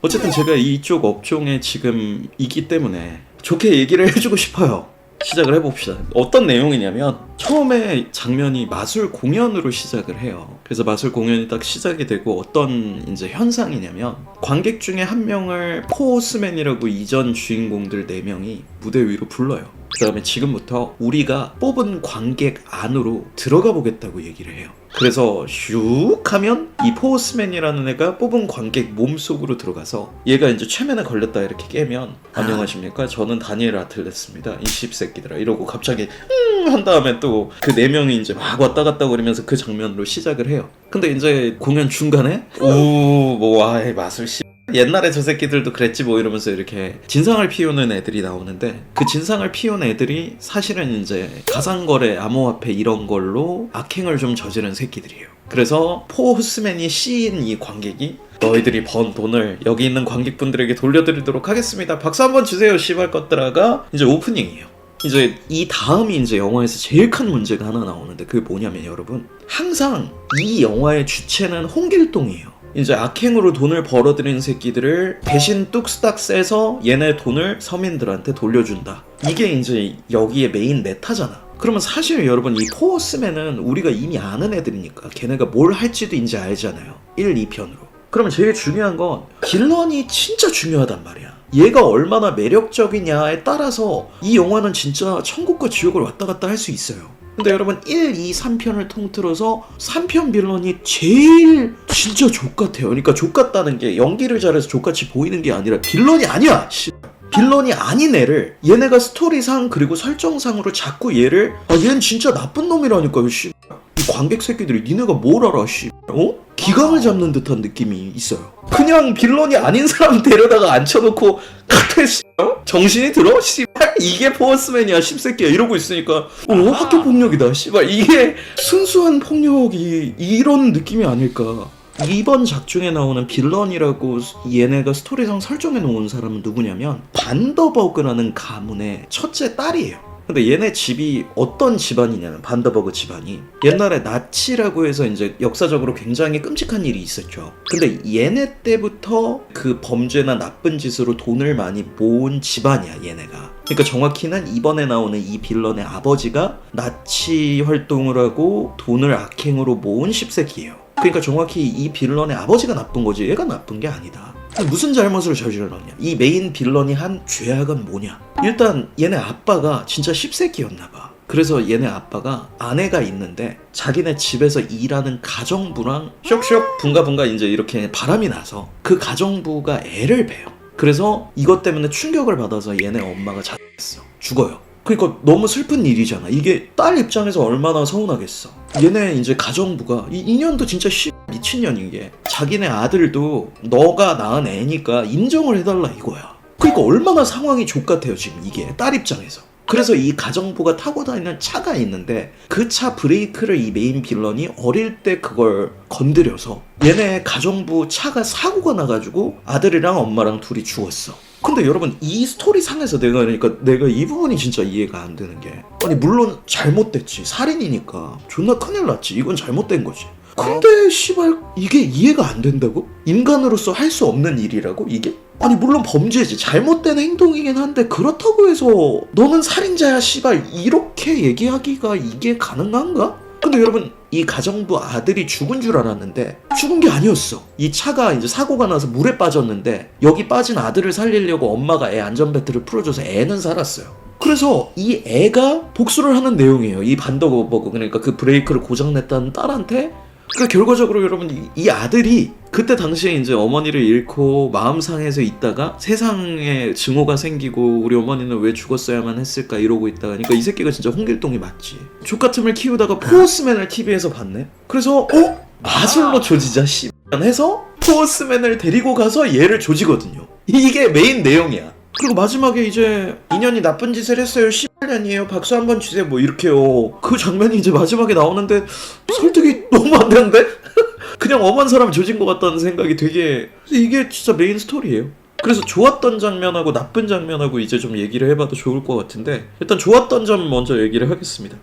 어쨌든 제가 이쪽 업종에 지금 있기 때문에 좋게 얘기를 해주고 싶어요. 시작을 해봅시다. 어떤 내용이냐면 처음에 장면이 마술 공연으로 시작을 해요. 그래서 마술 공연이 딱 시작이 되고 어떤 이제 현상이냐면 관객 중에 한 명을 포스맨이라고 이전 주인공들 4명이 무대 위로 불러요. 그 다음에 지금부터 우리가 뽑은 관객 안으로 들어가 보겠다고 얘기를 해요. 그래서 슉 하면 이 포스맨이라는 애가 뽑은 관객 몸속으로 들어가서 얘가 이제 최면에 걸렸다 이렇게 깨면 안녕하십니까, 저는 다니엘 아틀레스입니다, 이 씹새끼들아 이러고 갑자기 한 다음에 또 그 4명이 이제 막 왔다 갔다 거리면서 그 장면으로 시작을 해요. 근데 이제 공연 중간에 마술 옛날에 저 새끼들도 그랬지 뭐 이러면서 이렇게 진상을 피우는 애들이 나오는데, 그 진상을 피운 애들이 사실은 이제 가상거래, 암호화폐 이런 걸로 악행을 좀 저지른 새끼들이에요. 그래서 포스맨이 씌인 이 관객이 너희들이 번 돈을 여기 있는 관객분들에게 돌려드리도록 하겠습니다, 박수 한번 주세요 씨발 것들아가 이제 오프닝이에요. 이제 이 다음이 이제 영화에서 제일 큰 문제가 하나 나오는데, 그게 뭐냐면 여러분, 항상 이 영화의 주체는 홍길동이에요. 이제 악행으로 돈을 벌어들인 새끼들을 대신 뚝스닥 쎄서 얘네 돈을 서민들한테 돌려준다. 이게 이제 여기에 메인 메타잖아. 그러면 사실 여러분, 이 포스맨은 우리가 이미 아는 애들이니까 걔네가 뭘 할지도 이제 알잖아요. 1, 2편으로. 그러면 제일 중요한 건 빌런이 진짜 중요하단 말이야. 얘가 얼마나 매력적이냐에 따라서 이 영화는 진짜 천국과 지옥을 왔다 갔다 할 수 있어요. 근데 여러분 1, 2, 3편을 통틀어서 3편 빌런이 제일 진짜 족같아요. 그러니까 족같다는 게 연기를 잘해서 족같이 보이는 게 아니라 빌런이 아니야. 빌런이 아닌 애를 얘네가 스토리상 그리고 설정상으로 자꾸 얘를 얘는 진짜 나쁜 놈이라니까요. 이 관객 새끼들이 니네가 뭘 알아 기강을 잡는 듯한 느낌이 있어요. 그냥 빌런이 아닌 사람 데려다가 앉혀놓고 카페 정신이 들어? 씨발 이게 포스맨이야 씹새끼야 이러고 있으니까 학교 폭력이다 씨발, 이게 순수한 폭력이 이런 느낌이 아닐까. 이번 작중에 나오는 빌런이라고 얘네가 스토리상 설정해 놓은 사람은 누구냐면 반더버그라는 가문의 첫째 딸이에요. 근데 얘네 집이 어떤 집안이냐면, 반더버그 집안이 옛날에 나치라고 해서 이제 역사적으로 굉장히 끔찍한 일이 있었죠. 근데 얘네 때부터 그 범죄나 나쁜 짓으로 돈을 많이 모은 집안이야 얘네가. 그러니까 정확히는 이번에 나오는 이 빌런의 아버지가 나치 활동을 하고 돈을 악행으로 모은 씹새끼예요. 그러니까 정확히 이 빌런의 아버지가 나쁜 거지 얘가 나쁜 게 아니다. 무슨 잘못을 저질렀냐? 이 메인 빌런이 한 죄악은 뭐냐? 일단 얘네 아빠가 진짜 씹새끼였나봐. 그래서 얘네 아빠가 아내가 있는데 자기네 집에서 일하는 가정부랑 쇽쇽 붕가붕가 이제 이렇게 바람이 나서 그 가정부가 애를 베요. 그래서 이것 때문에 충격을 받아서 얘네 엄마가 자살했어. 죽어요. 그러니까 너무 슬픈 일이잖아. 이게 딸 입장에서 얼마나 서운하겠어. 얘네 이제 가정부가 이 인연도 진짜 미친년인 게, 자기네 아들도 너가 낳은 애니까 인정을 해달라 이거야. 그러니까 얼마나 상황이 족같아요 지금 이게 딸 입장에서. 그래서 이 가정부가 타고 다니는 차가 있는데 그 차 브레이크를 이 메인 빌런이 어릴 때 그걸 건드려서 얘네 가정부 차가 사고가 나가지고 아들이랑 엄마랑 둘이 죽었어. 근데 여러분 이 스토리 상에서 내가 이 부분이 진짜 이해가 안 되는 게, 아니 물론 잘못됐지, 살인이니까 존나 큰일 났지, 이건 잘못된 거지. 근데 씨발 이게 이해가 안 된다고? 인간으로서 할 수 없는 일이라고 이게? 아니 물론 범죄지, 잘못된 행동이긴 한데 그렇다고 해서 너는 살인자야 씨발 이렇게 얘기하기가 이게 가능한가? 근데 여러분 이 가정부 아들이 죽은 줄 알았는데 죽은 게 아니었어. 이 차가 이제 사고가 나서 물에 빠졌는데 여기 빠진 아들을 살리려고 엄마가 애 안전벨트를 풀어줘서 애는 살았어요. 그래서 이 애가 복수를 하는 내용이에요. 이 반더버그, 그러니까 그 브레이크를 고장냈다는 딸한테. 그러니까 결과적으로 여러분 이 아들이 그때 당시에 이제 어머니를 잃고 마음 상해서 있다가 세상에 증오가 생기고 우리 어머니는 왜 죽었어야만 했을까 이러고 있다가, 그러니까 이 새끼가 진짜 홍길동이 맞지. 족같음을 키우다가 포스맨을 TV에서 봤네. 그래서 마술로 조지자 씨 해서 포스맨을 데리고 가서 얘를 조지거든요. 이게 메인 내용이야. 그리고 마지막에 이제 인연이 나쁜 짓을 했어요, 씨발년이에요, 박수 한번 주세요, 뭐 이렇게요. 그 장면이 이제 마지막에 나오는데 설득이 너무 안 되는데? 그냥 엄한 사람 조진 것 같다는 생각이 되게, 이게 진짜 메인 스토리예요. 그래서 좋았던 장면하고 나쁜 장면하고 이제 좀 얘기를 해봐도 좋을 것 같은데, 일단 좋았던 점 먼저 얘기를 하겠습니다.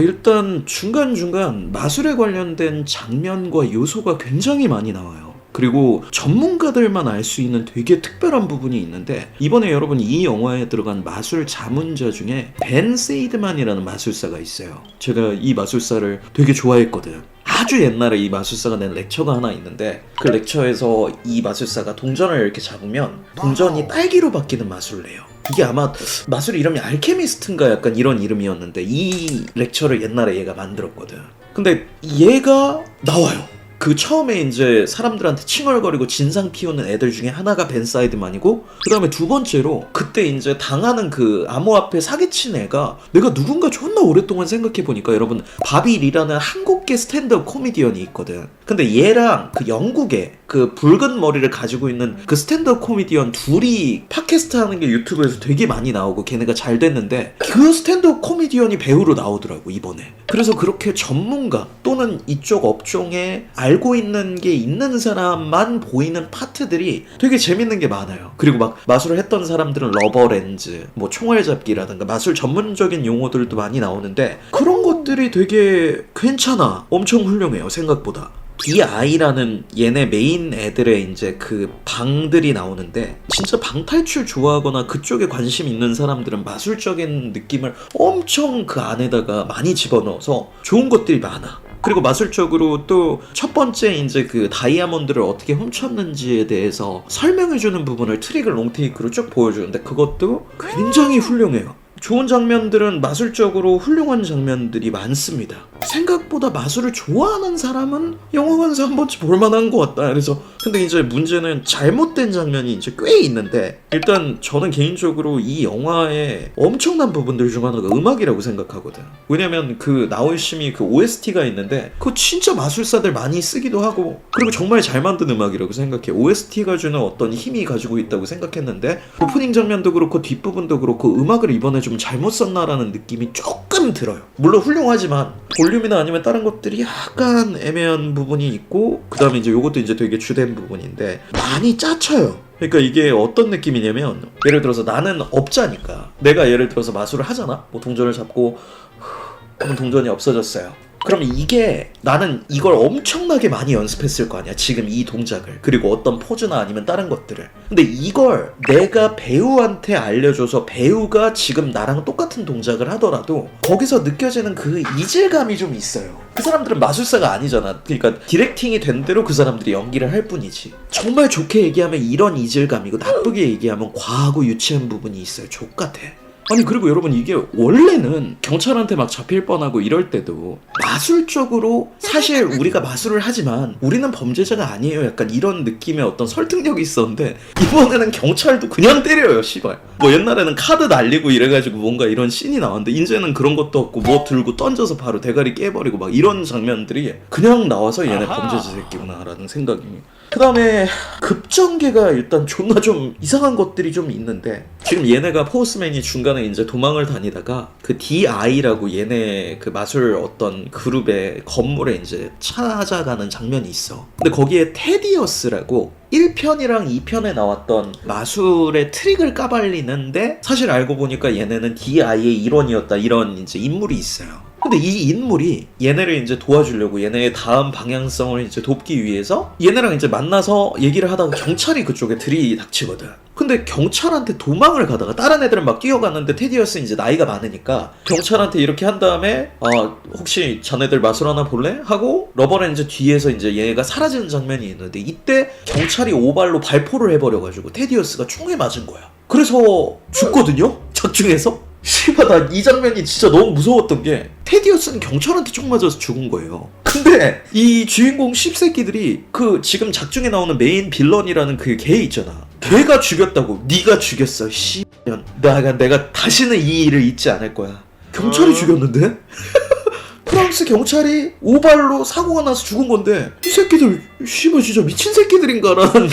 일단 중간중간 마술에 관련된 장면과 요소가 굉장히 많이 나와요. 그리고 전문가들만 알 수 있는 되게 특별한 부분이 있는데, 이번에 여러분 이 영화에 들어간 마술 자문자 중에 벤 세이드만이라는 마술사가 있어요. 제가 이 마술사를 되게 좋아했거든. 아주 옛날에 이 마술사가 낸 렉처가 하나 있는데, 그 렉처에서 이 마술사가 동전을 이렇게 잡으면 동전이 딸기로 바뀌는 마술을 해요. 이게 아마 마술 이름이 알케미스트인가 약간 이런 이름이었는데, 이 렉처를 옛날에 얘가 만들었거든. 근데 얘가 나와요. 그 처음에 이제 사람들한테 칭얼거리고 진상 피우는 애들 중에 하나가 벤 사이드만이고, 그 다음에 두 번째로 그때 이제 당하는 그 암호화폐 사기친 애가, 내가 누군가 존나 오랫동안 생각해보니까 여러분 바비 리라는 한국계 스탠드업 코미디언이 있거든. 근데 얘랑 그 영국의 그 붉은 머리를 가지고 있는 그 스탠드업 코미디언 둘이 팟캐스트 하는 게 유튜브에서 되게 많이 나오고 걔네가 잘 됐는데, 그 스탠드업 코미디언이 배우로 나오더라고 이번에. 그래서 그렇게 전문가 또는 이쪽 업종에 알고 있는 게 있는 사람만 보이는 파트들이 되게 재밌는 게 많아요. 그리고 막 마술을 했던 사람들은 러버렌즈, 뭐 총알잡기라든가 마술 전문적인 용어들도 많이 나오는데, 그런 것들이 되게 괜찮아. 엄청 훌륭해요 생각보다. DI라는 얘네 메인 애들의 이제 그 방들이 나오는데, 진짜 방탈출 좋아하거나 그쪽에 관심 있는 사람들은 마술적인 느낌을 엄청 그 안에다가 많이 집어넣어서 좋은 것들이 많아. 그리고 마술적으로 또 첫 번째 이제 그 다이아몬드를 어떻게 훔쳤는지에 대해서 설명해주는 부분을 트릭을 롱테이크로 쭉 보여주는데, 그것도 굉장히 훌륭해요. 좋은 장면들은 마술적으로 훌륭한 장면들이 많습니다. 생각보다 마술을 좋아하는 사람은 영화관에서 한 번쯤 볼만한 것 같다. 그래서 근데 이제 문제는 잘못된 장면이 이제 꽤 있는데, 일단 저는 개인적으로 이 영화의 엄청난 부분들 중 하나가 음악이라고 생각하거든. 왜냐면 그 나올심이 그 OST가 있는데, 그거 진짜 마술사들 많이 쓰기도 하고, 그리고 정말 잘 만든 음악이라고 생각해. OST가 주는 어떤 힘이 가지고 있다고 생각했는데, 오프닝 장면도 그렇고 뒷부분도 그렇고 음악을 이번에 좀 잘못 썼나라는 느낌이 조금 들어요. 물론 훌륭하지만 볼륨이나 아니면 다른 것들이 약간 애매한 부분이 있고, 그 다음에 이제 요것도 이제 되게 주된 부분인데 많이 짜쳐요. 그러니까 이게 어떤 느낌이냐면, 예를 들어서 나는 업자니까 내가 예를 들어서 마술을 하잖아. 뭐 동전을 잡고 그럼 동전이 없어졌어요. 그럼 이게 나는 이걸 엄청나게 많이 연습했을 거 아니야 지금 이 동작을, 그리고 어떤 포즈나 아니면 다른 것들을. 근데 이걸 내가 배우한테 알려줘서 배우가 지금 나랑 똑같은 동작을 하더라도 거기서 느껴지는 그 이질감이 좀 있어요. 그 사람들은 마술사가 아니잖아. 그러니까 디렉팅이 된 대로 그 사람들이 연기를 할 뿐이지. 정말 좋게 얘기하면 이런 이질감이고, 나쁘게 얘기하면 과하고 유치한 부분이 있어요. 족같아. 아니 그리고 여러분, 이게 원래는 경찰한테 막 잡힐 뻔하고 이럴 때도 마술적으로 사실 우리가 마술을 하지만 우리는 범죄자가 아니에요 약간 이런 느낌의 어떤 설득력이 있었는데, 이번에는 경찰도 그냥 때려요 씨발. 뭐 옛날에는 카드 날리고 이래가지고 뭔가 이런 씬이 나왔는데, 이제는 그런 것도 없고 뭐 들고 던져서 바로 대가리 깨버리고 막 이런 장면들이 그냥 나와서 얘네 범죄자 새끼구나 라는 생각이. 그 다음에 급전개가 일단 존나 좀 이상한 것들이 좀 있는데, 지금 얘네가 포스맨이 중간에 이제 도망을 다니다가 그 DI라고 얘네 그 마술 어떤 그룹의 건물에 이제 찾아가는 장면이 있어. 근데 거기에 테디어스라고 1편이랑 2편에 나왔던 마술의 트릭을 까발리는데, 사실 알고 보니까 얘네는 DI의 일원이었다 이런 이제 인물이 있어요. 근데 이 인물이 얘네를 이제 도와주려고, 얘네의 다음 방향성을 이제 돕기 위해서 얘네랑 이제 만나서 얘기를 하다가 경찰이 그쪽에 들이닥치거든. 근데 경찰한테 도망을 가다가 다른 애들은 막 뛰어갔는데, 테디어스 이제 나이가 많으니까 경찰한테 이렇게 한 다음에 혹시 자네들 마술 하나 볼래? 하고 러버렌즈 뒤에서 이제 얘가 사라지는 장면이 있는데, 이때 경찰이 오발로 발포를 해버려가지고 테디어스가 총에 맞은 거야. 그래서 죽거든요? 작중에서? 씨발, 나 이 장면이 진짜 너무 무서웠던 게, 테디어스는 경찰한테 총 맞아서 죽은 거예요. 근데 이 주인공 씹새끼들이 그 지금 작중에 나오는 메인 빌런이라는 그 걔 있잖아. 걔가 죽였다고. 네가 죽였어. 씨발. 내가 다시는 이 일을 잊지 않을 거야. 경찰이 죽였는데? 프랑스 경찰이 오발로 사고가 나서 죽은 건데, 이 새끼들 씨발 진짜 미친 새끼들인가라는.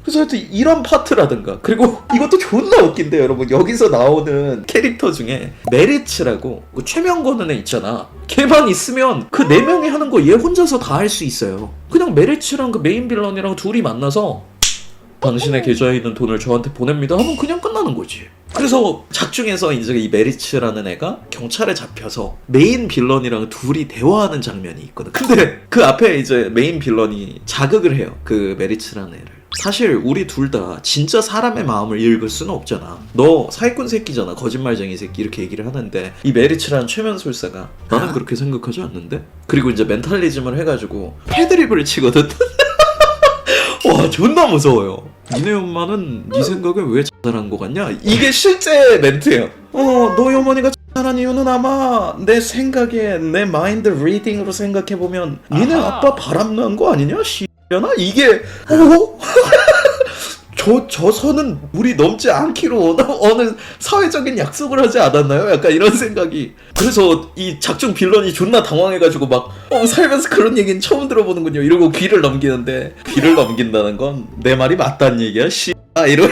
그래서 하여튼 이런 파트라든가, 그리고 이것도 존나 웃긴데 여러분, 여기서 나오는 캐릭터 중에 메리츠라고 그 최명건은 애 있잖아. 걔만 있으면 그 4명이 하는 거 얘 혼자서 다 할 수 있어요. 그냥 메리츠랑 그 메인 빌런이랑 둘이 만나서 당신의 계좌에 있는 돈을 저한테 보냅니다 하면 그냥 끝나는 거지. 그래서 작중에서 이제 이 메리츠라는 애가 경찰에 잡혀서 메인 빌런이랑 둘이 대화하는 장면이 있거든. 근데 그 앞에 이제 메인 빌런이 자극을 해요. 그 메리츠라는 애를. 사실 우리 둘 다 진짜 사람의 마음을 읽을 수는 없잖아. 너 사기꾼 새끼잖아. 거짓말쟁이 새끼. 이렇게 얘기를 하는데 이 메리츠라는 최면술사가 나는 그렇게 생각하지 않는데? 그리고 이제 멘탈리즘을 해가지고 패드립을 치거든. 와 존나 무서워요. 니네 엄마는 네 생각에 왜 자살한 거 같냐? 이게 실제 멘트예요. 너희 어머니가 자살한 이유는 아마 내 생각에 내 마인드 리딩으로 생각해보면 니네 아빠 바람난 거 아니냐? 씨려나? 이게 저 선은 물이 넘지 않기로 어느 사회적인 약속을 하지 않았나요? 약간 이런 생각이. 그래서 이 작중 빌런이 존나 당황해가지고 막 살면서 그런 얘기는 처음 들어보는군요 이러고 귀를 넘기는데, 귀를 넘긴다는 건 내 말이 맞다는 얘기야? 이런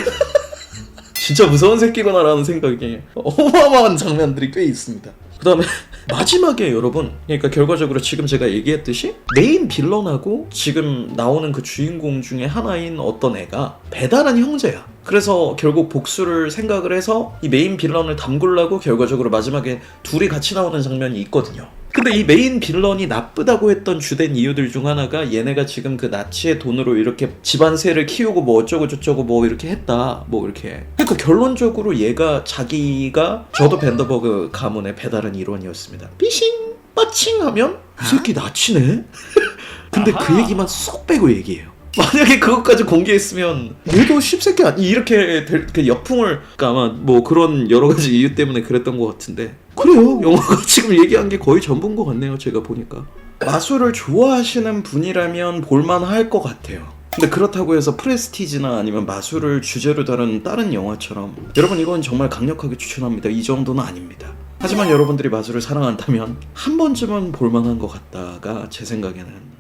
진짜 무서운 새끼구나라는 생각이 어마어마한 장면들이 꽤 있습니다. 그 다음에 마지막에 여러분, 그러니까 결과적으로 지금 제가 얘기했듯이 메인 빌런하고 지금 나오는 그 주인공 중에 하나인 어떤 애가 배달한 형제야. 그래서 결국 복수를 생각을 해서 이 메인 빌런을 담그려고 결과적으로 마지막에 둘이 같이 나오는 장면이 있거든요. 근데 이 메인 빌런이 나쁘다고 했던 주된 이유들 중 하나가 얘네가 지금 그 나치의 돈으로 이렇게 집안세를 키우고 뭐 어쩌고 저쩌고 뭐 이렇게 했다 뭐 이렇게. 그러니까 결론적으로 얘가 자기가 저도 벤더버그 가문의 배달은 일원이었습니다. 삐싱 빠칭 하면 이 새끼 나치네? 근데 그 얘기만 쏙 빼고 얘기해요. 만약에 그것까지 공개했으면 얘도 씹새끼 아니 이렇게 될 그 역풍을, 그러니까 아마 뭐 그런 여러 가지 이유 때문에 그랬던 것 같은데, 그래요. 영화가 지금 얘기한 게 거의 전부인 것 같네요. 제가 보니까 마술을 좋아하시는 분이라면 볼만할 것 같아요. 근데 그렇다고 해서 프레스티지나 아니면 마술을 주제로 다룬 다른 영화처럼 여러분 이건 정말 강력하게 추천합니다. 이 정도는 아닙니다. 하지만 여러분들이 마술을 사랑한다면 한 번쯤은 볼만한 것 같다가 제 생각에는